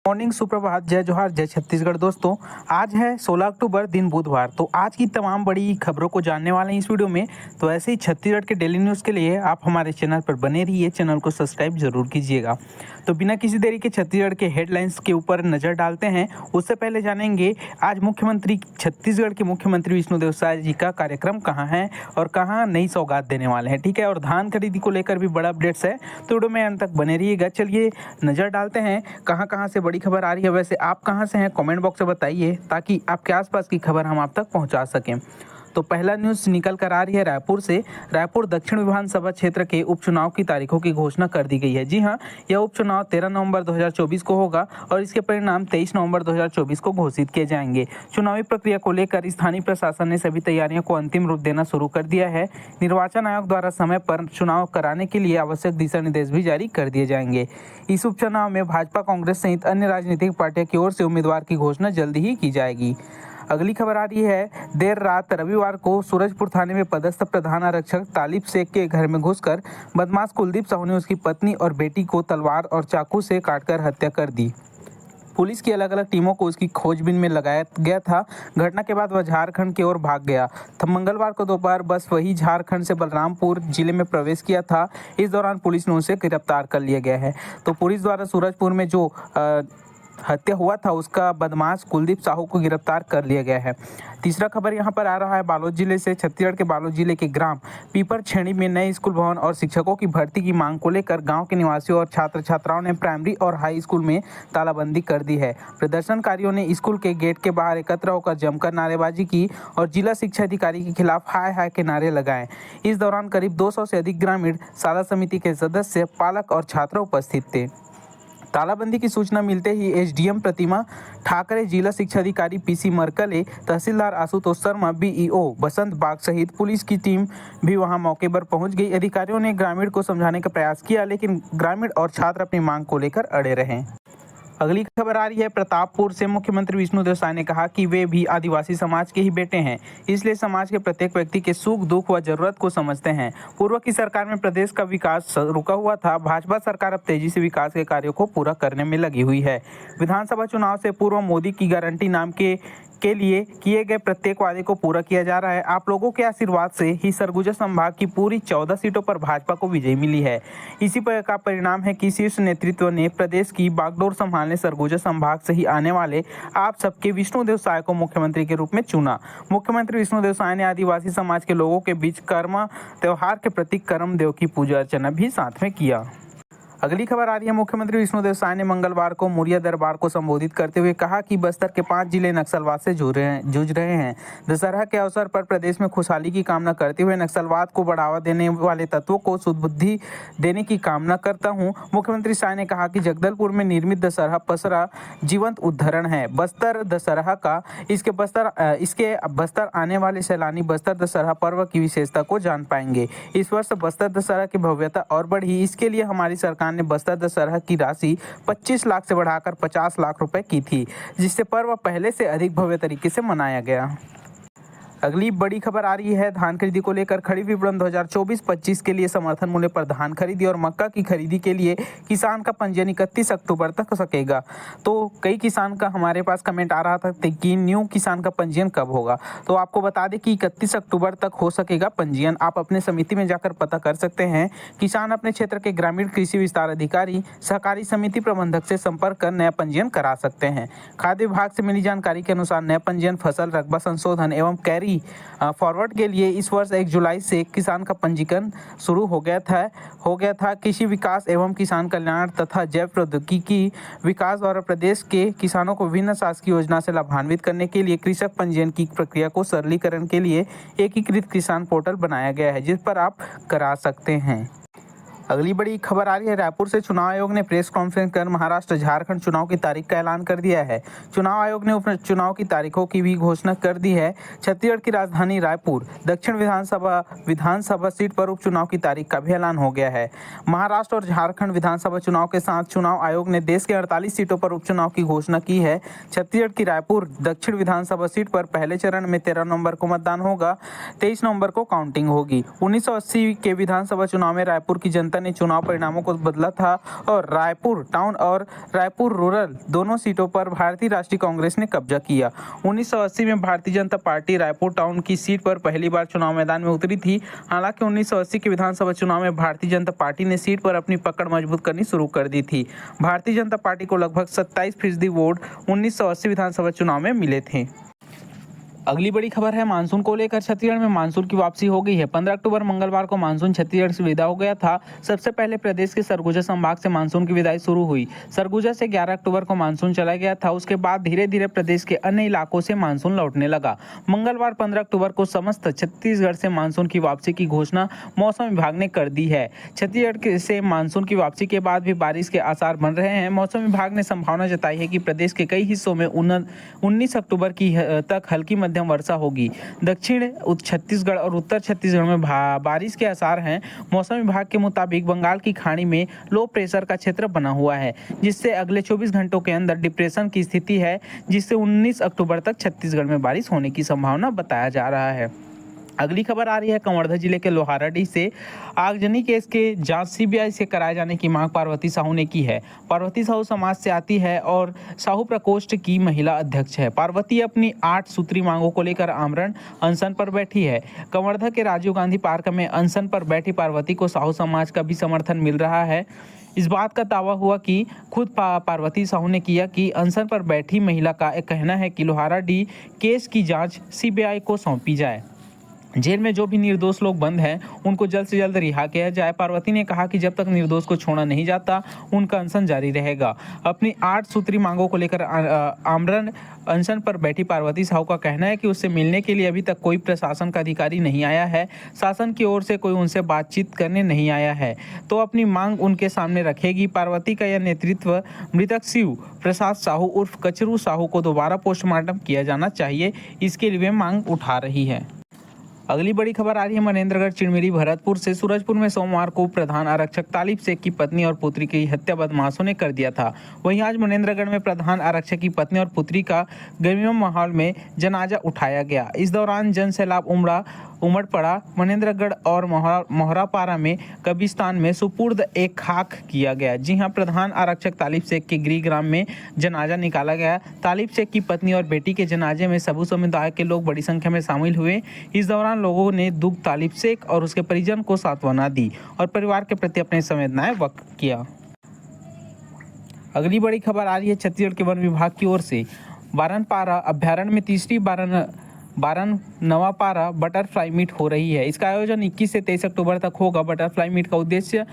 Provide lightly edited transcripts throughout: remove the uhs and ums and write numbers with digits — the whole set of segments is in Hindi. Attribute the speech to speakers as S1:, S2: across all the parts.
S1: मॉर्निंग, सुप्रभात, जय जोहार, जय छत्तीसगढ़। दोस्तों, आज है 16 अक्टूबर, दिन बुधवार। तो आज की तमाम बड़ी खबरों को जानने वाले हैं इस वीडियो में। तो ऐसे ही छत्तीसगढ़ के डेली न्यूज़ के लिए आप हमारे चैनल पर बने रहिए, चैनल को सब्सक्राइब जरूर कीजिएगा। तो बिना किसी देरी के छत्तीसगढ़ के हेडलाइंस के ऊपर नजर डालते हैं। उससे पहले जानेंगे आज छत्तीसगढ़ के मुख्यमंत्री विष्णुदेव साय जी का कार्यक्रम कहाँ है और कहाँ नई सौगात देने वाले हैं। ठीक है, और धान खरीदी को लेकर भी बड़ा अपडेट्स है, तो वीडियो में अंत तक बने रहिएगा। चलिए नजर डालते हैं कहाँ कहाँ से बड़ी खबर आ रही है। वैसे आप कहाँ से हैं, कमेंट बॉक्स में बताइए, ताकि आपके आसपास की खबर हम आप तक पहुंचा सकें। तो पहला न्यूज़ निकल कर आ रही है रायपुर से। रायपुर दक्षिण विधानसभा क्षेत्र के उपचुनाव की तारीखों की घोषणा कर दी गई है। जी हां, यह उपचुनाव 13 नवंबर 2024 को होगा और इसके परिणाम 23 नवंबर 2024 को घोषित किए जाएंगे। चुनावी प्रक्रिया को लेकर स्थानीय प्रशासन ने सभी तैयारियों को अंतिम रूप देना शुरू कर दिया है। निर्वाचन आयोग द्वारा समय पर चुनाव कराने के लिए आवश्यक दिशा निर्देश भी जारी कर दिए जाएंगे। इस उपचुनाव में भाजपा, कांग्रेस सहित अन्य राजनीतिक पार्टियों की ओर से उम्मीदवार की घोषणा जल्दी ही की जाएगी। अगली खबर आ रही है, देर रात रविवार को सूरजपुर थाने में पदस्थ प्रधान आरक्षक तालिब शेख के घर में घुसकर बदमाश कुलदीप साहू ने उसकी पत्नी और बेटी को तलवार और चाकू से काटकर हत्या कर दी। पुलिस की अलग अलग टीमों को उसकी खोजबीन में लगाया गया था। घटना के बाद वह झारखंड की ओर भाग गया था। मंगलवार को दोपहर बस वही झारखंड से बलरामपुर जिले में प्रवेश किया था। इस दौरान पुलिस ने उसे गिरफ्तार कर लिया गया है। तो पुलिस द्वारा सूरजपुर में जो हत्या हुआ था उसका बदमाश कुलदीप साहू को गिरफ्तार कर लिया गया है। तीसरा खबर यहाँ पर आ रहा है बालोद जिले से। छत्तीसगढ़ के बालोद जिले के ग्राम पीपर छेड़ी में नए स्कूल भवन और शिक्षकों की भर्ती की मांग को लेकर गांव के निवासियों और छात्र छात्राओं ने प्राइमरी और हाई स्कूल में तालाबंदी कर दी है। प्रदर्शनकारियों ने स्कूल के गेट के बाहर एकत्र होकर जमकर नारेबाजी की और जिला शिक्षा अधिकारी के खिलाफ हाय हाय के नारे लगाए। इस दौरान करीब 200 से अधिक ग्रामीण, शाला समिति के सदस्य, पालक और छात्र उपस्थित थे। तालाबंदी की सूचना मिलते ही एसडीएम प्रतिमा ठाकरे, जिला शिक्षा अधिकारी पीसी मरकले, तहसीलदार आशुतोष शर्मा, बीईओ बसंत बाग सहित पुलिस की टीम भी वहां मौके पर पहुंच गई। अधिकारियों ने ग्रामीण को समझाने का प्रयास किया, लेकिन ग्रामीण और छात्र अपनी मांग को लेकर अड़े रहे। अगली खबर आ रही है प्रतापपुर से। मुख्यमंत्री विष्णुदेव साय ने कहा कि वे भी आदिवासी समाज के ही बेटे हैं, इसलिए समाज के प्रत्येक व्यक्ति के सुख दुख व जरूरत को समझते हैं। पूर्व की सरकार में प्रदेश का विकास रुका हुआ था। भाजपा सरकार अब तेजी से विकास के कार्यों को पूरा करने में लगी हुई है। विधानसभा चुनाव से पूर्व मोदी की गारंटी नाम के लिए किए गए प्रत्येक वादे को पूरा किया जा रहा है। आप लोगों के आशीर्वाद से ही सरगुजा संभाग की पूरी 14 सीटों पर भाजपा को विजय मिली है। इसी का परिणाम है कि शीर्ष नेतृत्व ने प्रदेश की बागडोर संभालने सरगुजा संभाग से ही आने वाले आप सबके विष्णुदेव साय को मुख्यमंत्री के रूप में चुना। मुख्यमंत्री विष्णुदेव साय ने आदिवासी समाज के लोगों के बीच कर्म त्योहार के प्रतीक कर्मदेव की पूजा अर्चना भी साथ में किया। अगली खबर आ रही है, मुख्यमंत्री विष्णुदेव साय ने मंगलवार को मुरिया दरबार को संबोधित करते हुए कहा कि बस्तर के 5 जिले नक्सलवाद से जूझ रहे हैं। दशहरा के अवसर पर प्रदेश में खुशहाली की कामना करते हुए नक्सलवाद को बढ़ावा देने वाले तत्वों को सुदबुद्धि देने की कामना करता हूं। मुख्यमंत्री साय ने कहा कि जगदलपुर में निर्मित दशहरा पसरा जीवंत उदाहरण है बस्तर दशहरा का। इसके बस्तर आने वाले सैलानी बस्तर दशहरा पर्व की विशेषता को जान पाएंगे। इस वर्ष बस्तर दशहरा की भव्यता और बढ़ी। इसके लिए हमारी सरकार ने बस्तर दशहरा की राशि 25 लाख से बढ़ाकर 50 लाख रुपए की थी, जिससे पर्व पहले से अधिक भव्य तरीके से मनाया गया। अगली बड़ी खबर आ रही है धान खरीदी को लेकर। खरीफ विपणन 2024-25 के लिए समर्थन मूल्य पर धान खरीदी और मक्का की खरीदी के लिए किसान का पंजीयन 31 अक्टूबर तक हो सकेगा। तो कई किसान का हमारे पास कमेंट आ रहा था कि न्यू किसान का पंजीयन कब होगा। तो आपको बता दें कि 31 अक्टूबर तक हो सकेगा पंजीयन। आप अपने समिति में जाकर पता कर सकते हैं। किसान अपने क्षेत्र के ग्रामीण कृषि विस्तार अधिकारी, सहकारी समिति प्रबंधक से संपर्क कर नया पंजीयन करा सकते हैं। खाद्य विभाग से मिली जानकारी के अनुसार नया पंजीयन फसल रकबा संशोधन एवं कैरी फॉरवर्ड के लिए इस वर्ष 1 जुलाई से किसान का पंजीकरण शुरू हो गया था। कृषि विकास एवं किसान कल्याण तथा जैव प्रौद्योगिकी विकास द्वारा प्रदेश के किसानों को विभिन्न शासकीय योजना से लाभान्वित करने के लिए कृषक पंजीयन की प्रक्रिया को सरलीकरण के लिए एकीकृत किसान पोर्टल बनाया गया है, जिस पर आप करा सकते हैं। अगली बड़ी खबर आ रही है रायपुर से। चुनाव आयोग ने प्रेस कॉन्फ्रेंस कर महाराष्ट्र झारखंड चुनाव की तारीख का ऐलान कर दिया है। चुनाव आयोग ने उपचुनाव की तारीखों की भी घोषणा कर दी है। छत्तीसगढ़ की राजधानी रायपुर दक्षिण विधानसभा सीट पर उपचुनाव की तारीख का भी ऐलान हो गया है। महाराष्ट्र और झारखंड विधानसभा चुनाव के साथ चुनाव आयोग ने देश के 48 सीटों पर उपचुनाव की घोषणा की है। छत्तीसगढ़ की रायपुर दक्षिण विधानसभा सीट पर पहले चरण में 13 नवंबर को मतदान होगा। 23 नवंबर को काउंटिंग होगी। 1980 के विधानसभा चुनाव में रायपुर की जनता जनता ने चुनाव परिणामों को बदला था और रायपुर टाउन और रायपुर रूरल दोनों सीटों पर भारतीय राष्ट्रीय कांग्रेस ने कब्जा किया। 1980 में भारतीय जनता पार्टी रायपुर टाउन की सीट पर पहली बार चुनाव मैदान में उतरी थी। हालांकि 1980 के विधानसभा चुनाव में भारतीय जनता पार्टी ने सीट पर अपनी पकड़ मजबूत करनी शुरू कर दी थी। भारतीय जनता पार्टी को लगभग 27% वोट 1980 विधानसभा चुनाव में मिले थे। अगली बड़ी खबर है मानसून को लेकर। छत्तीसगढ़ में मानसून की वापसी हो गई है। 15 अक्टूबर मंगलवार को मानसून छत्तीसगढ़ से विदा हो गया था। सबसे पहले प्रदेश के सरगुजा संभाग से मानसून की विदाई शुरू हुई। सरगुजा से 11 अक्टूबर को मानसून चला गया था। उसके बाद धीरे धीरे प्रदेश के अन्य इलाकों से मानसून लौटने लगा। मंगलवार 15 अक्टूबर को समस्त छत्तीसगढ़ से मानसून की वापसी की घोषणा मौसम विभाग ने कर दी है। छत्तीसगढ़ से मानसून की वापसी के बाद भी बारिश के आसार बन रहे हैं। मौसम विभाग ने संभावना जताई है कि प्रदेश के कई हिस्सों में 19 अक्टूबर की तक हल्की मध्यम वर्षा होगी। दक्षिण छत्तीसगढ़ और उत्तर छत्तीसगढ़ में बारिश के आसार हैं। मौसम विभाग के मुताबिक बंगाल की खाड़ी में लो प्रेशर का क्षेत्र बना हुआ है, जिससे अगले 24 घंटों के अंदर डिप्रेशन की स्थिति है, जिससे 19 अक्टूबर तक छत्तीसगढ़ में बारिश होने की संभावना बताया जा रहा है। अगली खबर आ रही है कवर्धा जिले के लोहाराडीह से। आगजनी केस के जांच सीबीआई से कराए जाने की मांग पार्वती साहू ने की है। पार्वती साहू समाज से आती है और साहू प्रकोष्ठ की महिला अध्यक्ष है। पार्वती अपनी 8 सूत्री मांगों को लेकर आमरण अनशन पर बैठी है। कवर्धा के राजीव गांधी पार्क में अनशन पर बैठी पार्वती को साहू समाज का भी समर्थन मिल रहा है। इस बात का दावा हुआ कि खुद पार्वती साहू ने किया कि अनशन पर बैठी महिला का एक कहना है कि लोहाराडीह केस की जाँच सीबीआई को सौंपी जाए। जेल में जो भी निर्दोष लोग बंद हैं उनको जल्द से जल्द रिहा किया जाए। पार्वती ने कहा कि जब तक निर्दोष को छोड़ा नहीं जाता उनका अनशन जारी रहेगा। अपनी 8 सूत्री मांगों को लेकर आमरण अनशन पर बैठी पार्वती साहू का कहना है कि उससे मिलने के लिए अभी तक कोई प्रशासन का अधिकारी नहीं आया है। शासन की ओर से कोई उनसे बातचीत करने नहीं आया है, तो अपनी मांग उनके सामने रखेगी। पार्वती का यह नेतृत्व मृतक शिव प्रसाद साहू उर्फ कचरू साहू को दोबारा पोस्टमार्टम किया जाना चाहिए, इसके लिए मांग उठा रही है। अगली बड़ी खबर आ रही है मनेन्द्रगढ़ चिड़मिरी भरतपुर से। सूरजपुर में सोमवार को प्रधान आरक्षक तालिब शेख की पत्नी और पुत्री की हत्या बदमाशों ने कर दिया था। वहीं आज मनेन्द्रगढ़ में प्रधान आरक्षक की पत्नी और पुत्री का गमगीन माहौल में जनाजा उठाया गया। इस दौरान जन सैलाब उमड़ पड़ा। मनेन्द्रगढ़ और मोहरापारा में कब्रिस्तान में सुपुर्द एक खाक किया गया। जी हां, प्रधान आरक्षक तालिब शेख के गृह ग्राम में जनाजा निकाला गया। तालिब शेख की पत्नी और बेटी के जनाजे में सबू समुदाय के लोग बड़ी संख्या में शामिल हुए। इस दौरान लोगों ने दुख तालिब शेख और उसके परिजन को सांत्वना दी और परिवार के प्रति अपनी संवेदनाएं व्यक्त किया। अगली बड़ी खबर आ रही है छत्तीसगढ़ के वन विभाग की ओर से। बारनपारा अभ्यारण्य में तीसरी बारन नवापारा बटरफ्लाई मीट हो रही है। इसका आयोजन 21 से 23 अक्टूबर तक होगा। बटरफ्लाई मीट का उद्देश्य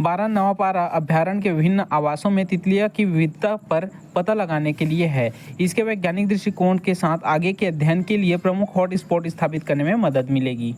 S1: बारन नवापारा अभ्यारण्य के विभिन्न आवासों में तितलियों की विविधता पर पता लगाने के लिए है। इसके वैज्ञानिक दृष्टिकोण के साथ आगे के अध्ययन के लिए प्रमुख हॉट स्पॉट स्थापित करने में मदद मिलेगी।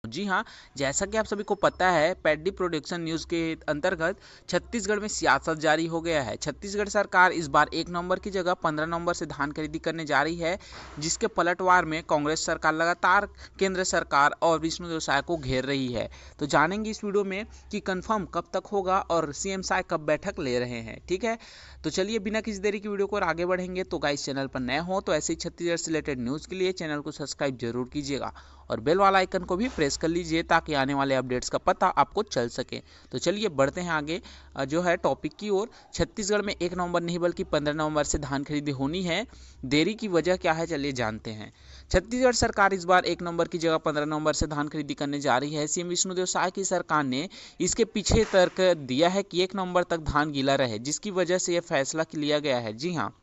S2: जी हाँ, जैसा कि आप सभी को पता है, पैडी प्रोडक्शन न्यूज़ के अंतर्गत छत्तीसगढ़ में सियासत जारी हो गया है। छत्तीसगढ़ सरकार इस बार 1 नवंबर की जगह 15 नवंबर से धान खरीदी करने जा रही है, जिसके पलटवार में कांग्रेस सरकार लगातार केंद्र सरकार और विष्णुदेव साय को घेर रही है। तो जानेंगे इस वीडियो में कि कंफर्म कब तक होगा और सीएम साय कब बैठक ले रहे हैं। ठीक है, तो चलिए बिना किसी देरी की वीडियो को आगे बढ़ेंगे। तो गाइस, चैनल पर नए हो तो ऐसे ही छत्तीसगढ़ से रिलेटेड न्यूज़ के लिए चैनल को सब्सक्राइब जरूर कीजिएगा और बेल वाला आइकन को भी प्रेस कर लीजिए ताकि आने वाले अपडेट्स का पता आपको चल सके। तो चलिए बढ़ते हैं आगे जो है टॉपिक की ओर। छत्तीसगढ़ में 1 नवंबर नहीं बल्कि 15 नवंबर से धान खरीदी होनी है। देरी की वजह क्या है, चलिए जानते हैं। छत्तीसगढ़ सरकार इस बार 1 नवंबर की जगह 15 नवंबर से धान खरीदी करने जा रही है। सीएम विष्णुदेव साय की सरकार ने इसके पीछे तर्क दिया है कि 1 नवंबर तक धान गीला रहे, जिसकी वजह से यह फैसला लिया गया है। जी हाँ,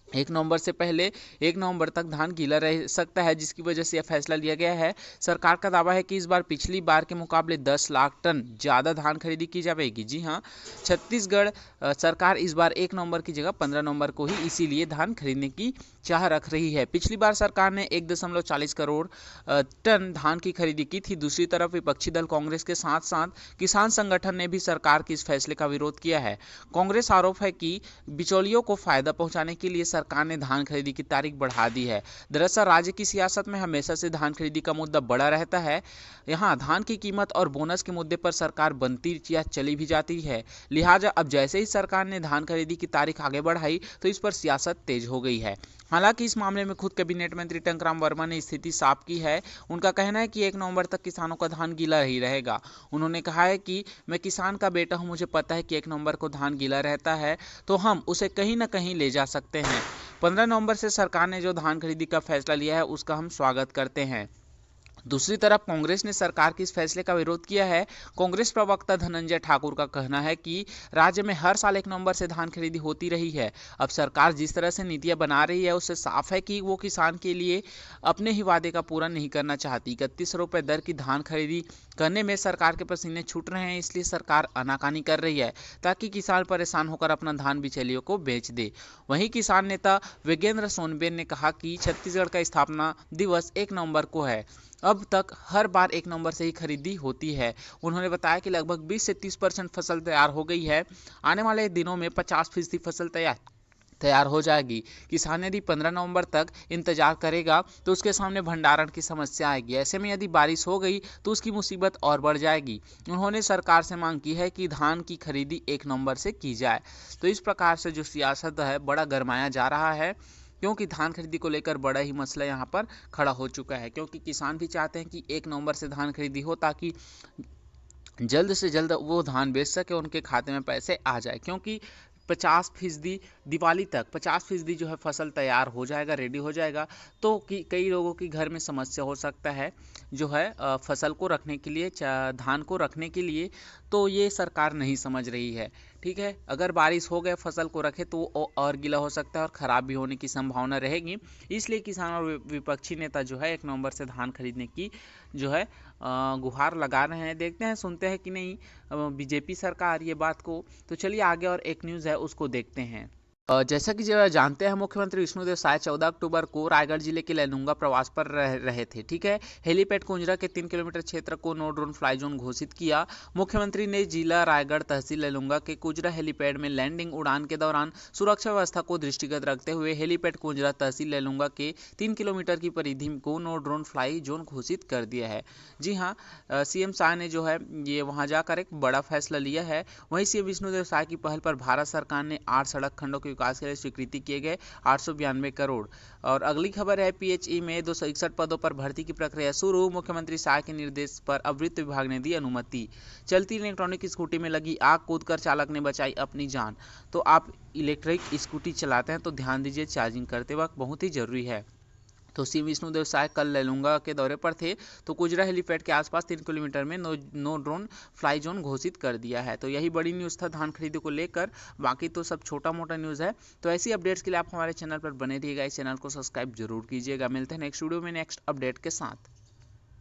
S2: 1 नवंबर से पहले 1 नवंबर तक धान गीला रह सकता है, जिसकी वजह से यह फैसला लिया गया है। सरकार का दावा है कि इस बार पिछली बार के मुकाबले 10 लाख टन ज़्यादा धान खरीदी की जाएगी। जी हाँ, छत्तीसगढ़ सरकार इस बार 1 नवंबर की जगह 15 नवंबर को ही इसीलिए धान खरीदने की चाह रख रही है। पिछली बार सरकार ने 1.40 करोड़ टन धान की खरीदी की थी। दूसरी तरफ विपक्षी दल कांग्रेस के साथ साथ किसान संगठन ने भी सरकार के इस फैसले का विरोध किया है। कांग्रेस आरोप है कि बिचौलियों को फायदा पहुंचाने के लिए सरकार ने धान खरीदी की तारीख बढ़ा दी है। दरअसल राज्य की सियासत में हमेशा से धान खरीदी का मुद्दा बड़ा रहता है। यहाँ धान की कीमत और बोनस के मुद्दे पर सरकार बनती या चली भी जाती है। लिहाजा अब जैसे ही सरकार ने धान खरीदी की तारीख आगे बढ़ाई तो इस पर सियासत तेज हो गई है। हालांकि इस मामले में खुद कैबिनेट मंत्री टंकराम वर्मा ने स्थिति साफ की है। उनका कहना है कि 1 नवंबर तक किसानों का धान गीला ही रहेगा। उन्होंने कहा है कि मैं किसान का बेटा हूं, मुझे पता है कि 1 नवंबर को धान गीला रहता है तो हम उसे कहीं ना कहीं ले जा सकते हैं। 15 नवंबर से सरकार ने जो धान खरीदी का फैसला लिया है उसका हम स्वागत करते हैं। दूसरी तरफ कांग्रेस ने सरकार के इस फैसले का विरोध किया है। कांग्रेस प्रवक्ता धनंजय ठाकुर का कहना है कि राज्य में हर साल 1 नवंबर से धान खरीदी होती रही है। अब सरकार जिस तरह से नीतियां बना रही है उससे साफ है कि वो किसान के लिए अपने ही वादे का पूरा नहीं करना चाहती। 31 रुपये दर की धान खरीदी करने में सरकार के पसीने छूट रहे हैं, इसलिए सरकार आनाकानी कर रही है ताकि किसान परेशान होकर अपना धान बिचौलियों को बेच दे। वहीं किसान नेता विजेंद्र सोनबेन ने कहा कि छत्तीसगढ़ का स्थापना दिवस 1 नवंबर को है। अब तक हर बार 1 नवंबर से ही खरीदी होती है। उन्होंने बताया कि लगभग 20 से 30% फसल तैयार हो गई है। आने वाले दिनों में 50% फसल तैयार हो जाएगी। किसान यदि 15 नवंबर तक इंतजार करेगा तो उसके सामने भंडारण की समस्या आएगी। ऐसे में यदि बारिश हो गई तो उसकी मुसीबत और बढ़ जाएगी। उन्होंने सरकार से मांग की है कि धान की खरीदी 1 नवंबर से की जाए। तो इस प्रकार से जो सियासत है बड़ा गरमाया जा रहा है, क्योंकि धान खरीदी को लेकर बड़ा ही मसला यहाँ पर खड़ा हो चुका है। क्योंकि किसान भी चाहते हैं कि 1 नवंबर से धान खरीदी हो ताकि जल्द से जल्द वो धान बेच सके, उनके खाते में पैसे आ जाए। क्योंकि 50% दिवाली तक 50% जो है फसल तैयार हो जाएगा, रेडी हो जाएगा, तो कई लोगों की घर में समस्या हो सकता है जो है फसल को रखने के लिए, धान को रखने के लिए। तो ये सरकार नहीं समझ रही है। ठीक है, अगर बारिश हो गए फसल को रखे तो और गीला हो सकता है और ख़राब भी होने की संभावना रहेगी। इसलिए किसान और विपक्षी नेता जो है 1 नवंबर से धान खरीदने की जो है गुहार लगा रहे हैं। देखते हैं सुनते हैं कि नहीं बीजेपी सरकार ये बात को। तो चलिए आगे और एक न्यूज़ है उसको देखते हैं। जैसा कि जो जानते हैं मुख्यमंत्री विष्णुदेव साय 14 अक्टूबर को रायगढ़ जिले के लैलूंगा प्रवास पर रहे थे। ठीक है, हेलीपैड कुंजरा के 3 किलोमीटर क्षेत्र को नो ड्रोन फ्लाई जोन घोषित किया। मुख्यमंत्री ने जिला रायगढ़ तहसील लैलूंगा के कुंजरा हेलीपैड में लैंडिंग उड़ान के दौरान सुरक्षा व्यवस्था को दृष्टिगत रखते हुए हेलीपैड कुंजरा तहसील लैलूंगा के 3 किलोमीटर की परिधि को नो ड्रोन फ्लाई जोन घोषित कर दिया है। जी हाँ, सीएम साय ने जो है ये वहाँ जाकर एक बड़ा फैसला लिया है। वहीं सीएम विष्णुदेव साय की पहल पर भारत सरकार ने 8 सड़क खंडों के विकास के लिए स्वीकृति किए गए 892 करोड़। और अगली खबर है पीएचई में 261 पदों पर भर्ती की प्रक्रिया शुरू। मुख्यमंत्री शाह के निर्देश पर अवृत्त विभाग ने दी अनुमति। चलती इलेक्ट्रॉनिक स्कूटी में लगी आग, कूदकर चालक ने बचाई अपनी जान। तो आप इलेक्ट्रिक स्कूटी चलाते हैं तो ध्यान दीजिए, चार्जिंग करते वक्त बहुत ही जरूरी है। तो सीएम विष्णुदेव साय कल लैलूंगा के दौरे पर थे तो कुजरा हेलीपैड के आसपास 3 किलोमीटर में नो ड्रोन फ्लाई जोन घोषित कर दिया है। तो यही बड़ी न्यूज़ था धान खरीदी को लेकर। बाकी तो सब छोटा मोटा न्यूज़ है। तो ऐसी अपडेट्स के लिए आप हमारे चैनल पर बने रहिएगा। इस चैनल को सब्सक्राइब जरूर कीजिएगा। मिलते हैं नेक्स्ट वीडियो में नेक्स्ट अपडेट के साथ।